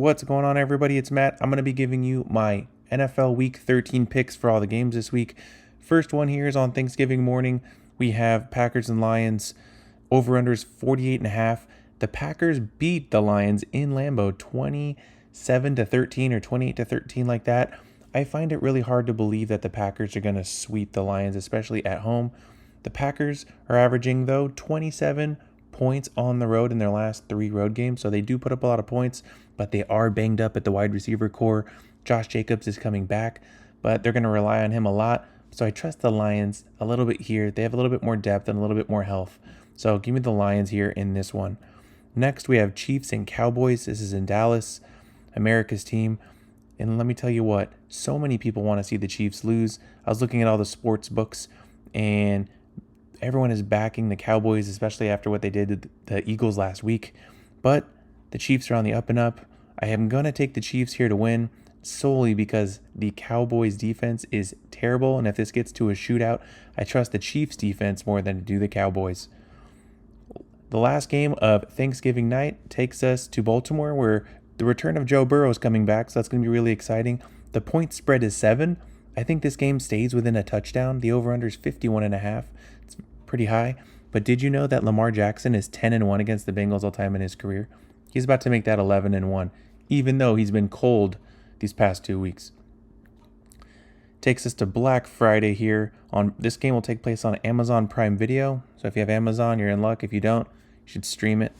What's going on, everybody? It's Matt. I'm going to be giving you my NFL Week 13 picks for all the games this week. First one here is on Thanksgiving morning. We have Packers and Lions. Over-unders 48.5. The Packers beat the Lions in Lambeau 27-13 or 28-13 like that. I find it really hard to believe that the Packers are going to sweep the Lions, especially at home. The Packers are averaging, though, 27 points on the road in their last 3 road games, so they do put up a lot of points, but they are banged up at the wide receiver core. Josh Jacobs is coming back, but they're going to rely on him a lot, so I trust the Lions a little bit here. They have a little bit more depth and a little bit more health, so give me the Lions here in this one. Next, we have Chiefs and Cowboys. This is in Dallas, America's team. And let me tell you what, so many people want to see the Chiefs lose. I was looking at all the sports books, and everyone is backing the Cowboys, especially after what they did to the Eagles last week. But the Chiefs are on the up and up. I am going to take the Chiefs here to win solely because the Cowboys defense is terrible. And if this gets to a shootout, I trust the Chiefs defense more than to do the Cowboys. The last game of Thanksgiving night takes us to Baltimore, where the return of Joe Burrow is coming back. So that's going to be really exciting. The point spread is 7. I think this game stays within a touchdown. The over-under is 51.5. It's pretty high. But did you know that Lamar Jackson is 10-1 against the Bengals all time in his career? He's about to make that 11-1, even though he's been cold these past 2 weeks. Takes us to Black Friday here. This game will take place on Amazon Prime Video. So if you have Amazon, you're in luck. If you don't, you should stream it.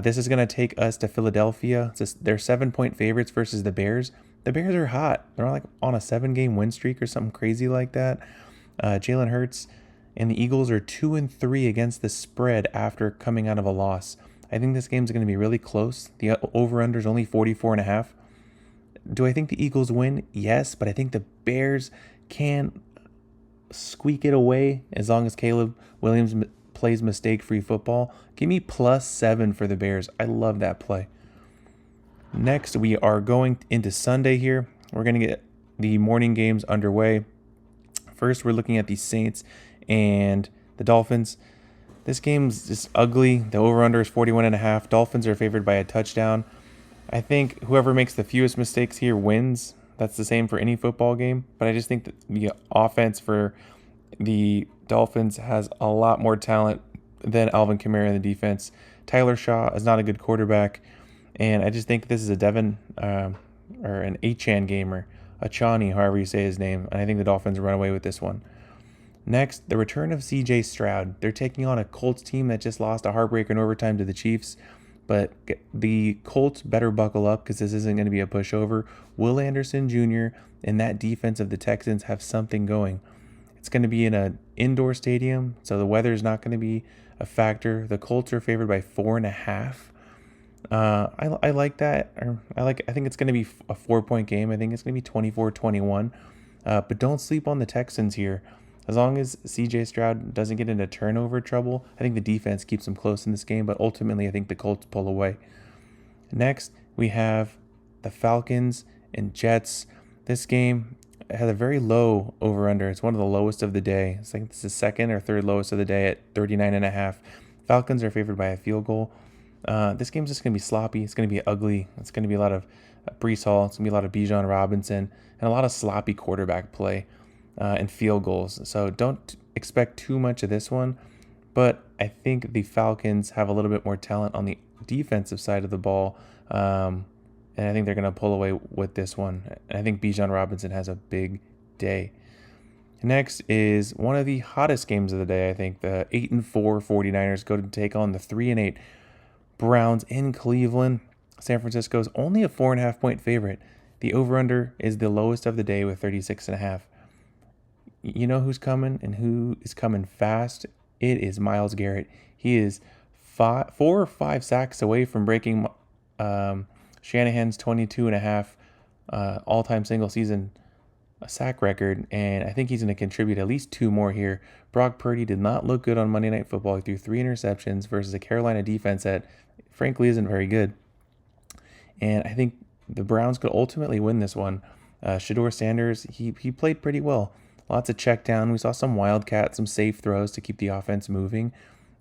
This is going to take us to Philadelphia. They're 7-point favorites versus the Bears. The Bears are hot. They're like on a 7-game win streak or something crazy like that. Jalen Hurts and the Eagles are 2-3 against the spread after coming out of a loss. I think this game's going to be really close. The over-under is only 44.5. Do I think the Eagles win? Yes, but I think the Bears can squeak it away as long as Caleb Williams plays mistake-free football. Give me +7 for the Bears. I love that play. Next, we are going into Sunday here. We're going to get the morning games underway. First, we're looking at the Saints and the Dolphins. This game's just ugly. The over-under is 41.5. Dolphins are favored by a touchdown. I think whoever makes the fewest mistakes here wins. That's the same for any football game. But I just think that the offense for the Dolphins has a lot more talent than Alvin Kamara in the defense. Tyler Shaw is not a good quarterback. And I just think this is a Devin or an Achan game, or Achani, however you say his name. And I think the Dolphins run away with this one. Next, the return of C.J. Stroud. They're taking on a Colts team that just lost a heartbreaker in overtime to the Chiefs. But the Colts better buckle up because this isn't going to be a pushover. Will Anderson Jr. and that defense of the Texans have something going. It's going to be in an indoor stadium, so the weather is not going to be a factor. The Colts are favored by 4.5. I like that. I think it's going to be a 4-point game. I think it's going to be 24-21. But don't sleep on the Texans here. As long as C.J. Stroud doesn't get into turnover trouble, I think the defense keeps them close in this game, but ultimately I think the Colts pull away. Next, we have the Falcons and Jets. This game has a very low over-under. It's one of the lowest of the day. It's like it's the second or third lowest of the day at 39.5. Falcons are favored by a field goal. This game's just going to be sloppy. It's going to be ugly. It's going to be a lot of Breece Hall. It's going to be a lot of Bijan Robinson and a lot of sloppy quarterback play. And field goals. So don't expect too much of this one. But I think the Falcons have a little bit more talent on the defensive side of the ball. And I think they're going to pull away with this one. And I think Bijan Robinson has a big day. Next is one of the hottest games of the day, I think. The 8-4 49ers go to take on the 3-8 Browns in Cleveland. San Francisco's only a 4.5-point favorite. The over-under is the lowest of the day with 36.5. You know who's coming and who is coming fast? It is Myles Garrett. He is 4 or 5 sacks away from breaking Shanahan's 22.5 all-time single-season sack record, and I think he's going to contribute at least 2 more here. Brock Purdy did not look good on Monday Night Football. He threw 3 interceptions versus a Carolina defense that, frankly, isn't very good. And I think the Browns could ultimately win this one. Shedeur Sanders, he played pretty well. Lots of check down. We saw some wildcat, some safe throws to keep the offense moving.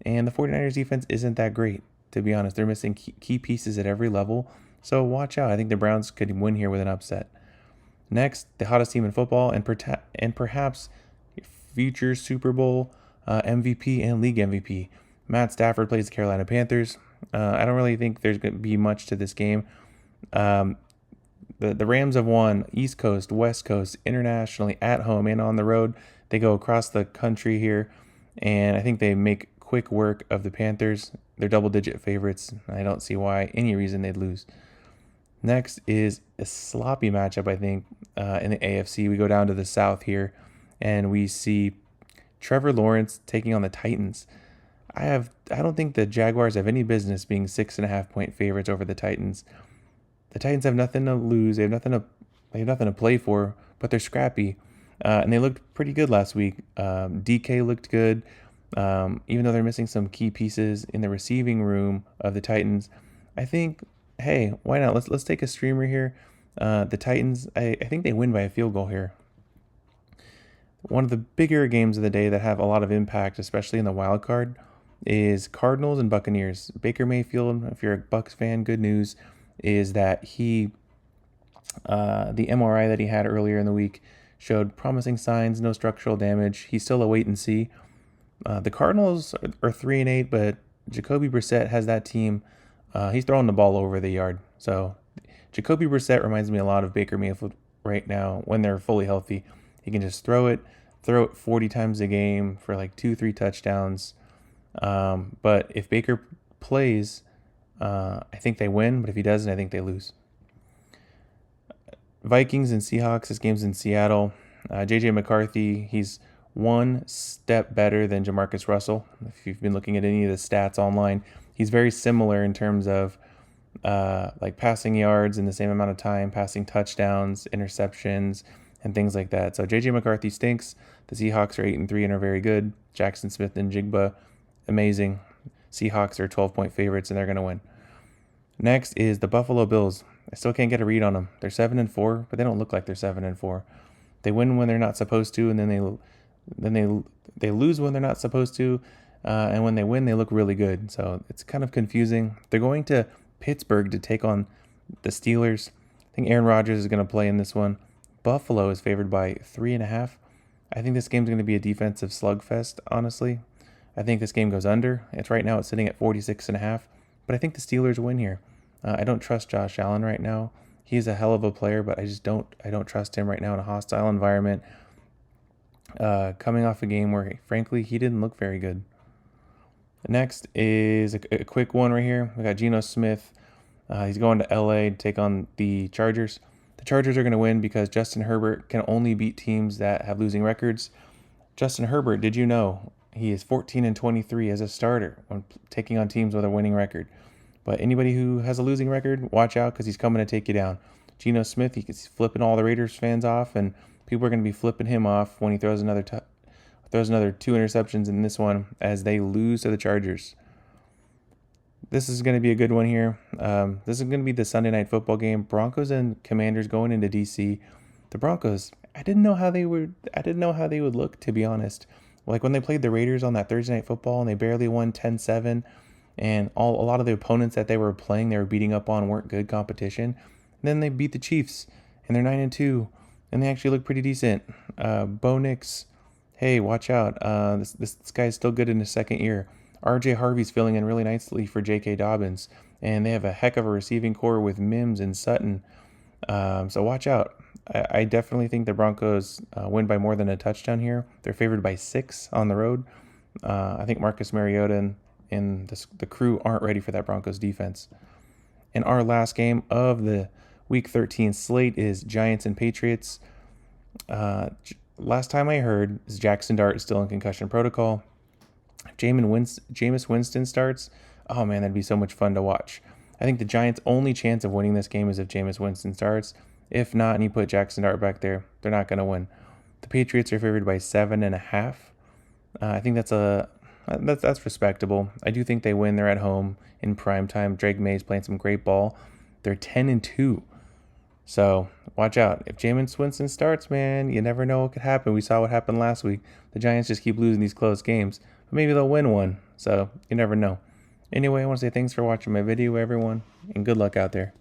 And the 49ers defense isn't that great, to be honest. They're missing key pieces at every level. So watch out. I think the Browns could win here with an upset. Next, the hottest team in football and perhaps future Super Bowl MVP and league MVP. Matt Stafford plays the Carolina Panthers. I don't really think there's going to be much to this game. The Rams have won East Coast, West Coast, internationally, at home and on the road. They go across the country here, and I think they make quick work of the Panthers. They're double-digit favorites. I don't see why any reason they'd lose. Next is a sloppy matchup, I think, in the AFC. We go down to the South here, and we see Trevor Lawrence taking on the Titans. I don't think the Jaguars have any business being 6.5-point favorites over the Titans. The Titans have nothing to lose. They have nothing to play for, but they're scrappy, and they looked pretty good last week. DK looked good, even though they're missing some key pieces in the receiving room of the Titans. I think, hey, why not? Let's take a streamer here. The Titans, I think they win by a field goal here. One of the bigger games of the day that have a lot of impact, especially in the wild card, is Cardinals and Buccaneers. Baker Mayfield, if you're a Bucs fan, good news is that the MRI that he had earlier in the week showed promising signs, no structural damage. He's still a wait and see. The Cardinals are 3-8, but Jacoby Brissett has that team. He's throwing the ball over the yard. So Jacoby Brissett reminds me a lot of Baker Mayfield right now when they're fully healthy. He can just throw it 40 times a game for like 2-3 touchdowns. But if Baker plays, I think they win. But if he doesn't, I think they lose. Vikings and Seahawks. This game's in Seattle. J.J. McCarthy, he's one step better than Jamarcus Russell. If you've been looking at any of the stats online, he's very similar in terms of like passing yards in the same amount of time, passing touchdowns, interceptions, and things like that. So J.J. McCarthy stinks. The Seahawks are 8-3 and are very good. Jackson Smith and Jigba, amazing. Seahawks are 12-point favorites, and they're going to win. Next is the Buffalo Bills. I still can't get a read on them. They're 7-4, but they don't look like they're 7-4. They win when they're not supposed to, and then they lose when they're not supposed to, and when they win, they look really good. So it's kind of confusing. They're going to Pittsburgh to take on the Steelers. I think Aaron Rodgers is going to play in this one. Buffalo is favored by 3.5. I think this game's going to be a defensive slugfest, honestly. I think this game goes under. Right now it's sitting at 46.5, but I think the Steelers win here. I don't trust Josh Allen right now. He's a hell of a player, but I don't trust him right now in a hostile environment. Coming off a game where, frankly, he didn't look very good. Next is a quick one right here. We got Geno Smith. He's going to LA to take on the Chargers. The Chargers are going to win because Justin Herbert can only beat teams that have losing records. Justin Herbert, did you know he is 14-23 as a starter when taking on teams with a winning record? But anybody who has a losing record, watch out because he's coming to take you down. Geno Smith, he's flipping all the Raiders fans off, and people are going to be flipping him off when he throws another 2 interceptions in this one as they lose to the Chargers. This is going to be a good one here. This is going to be the Sunday Night Football game. Broncos and Commanders going into DC. The Broncos, I didn't know how they would look, to be honest. Like when they played the Raiders on that Thursday Night Football and they barely won 10-7, and a lot of the opponents that they were playing, they were beating up on, weren't good competition. And then they beat the Chiefs, and they're 9-2, and they actually look pretty decent. Bo Nix, hey, watch out. This guy's still good in his second year. RJ Harvey's filling in really nicely for J.K. Dobbins, and they have a heck of a receiving core with Mims and Sutton. So watch out. I definitely think the Broncos win by more than a touchdown here. They're favored by 6 on the road. I think Marcus Mariota and the crew aren't ready for that Broncos defense. And our last game of the Week 13 slate is Giants and Patriots. Last time I heard is Jackson Dart is still in concussion protocol. If Jameis Winston starts, oh man, that'd be so much fun to watch. I think the Giants' only chance of winning this game is if Jameis Winston starts. If not, and you put Jackson Dart back there, they're not going to win. The Patriots are favored by 7.5. I think that's respectable. I do think they win. They're at home in prime time. Drake May's playing some great ball. They're 10-2. So watch out. If Jameis Winston starts, man, you never know what could happen. We saw what happened last week. The Giants just keep losing these close games. But maybe they'll win one. So you never know. Anyway, I want to say thanks for watching my video, everyone, and good luck out there.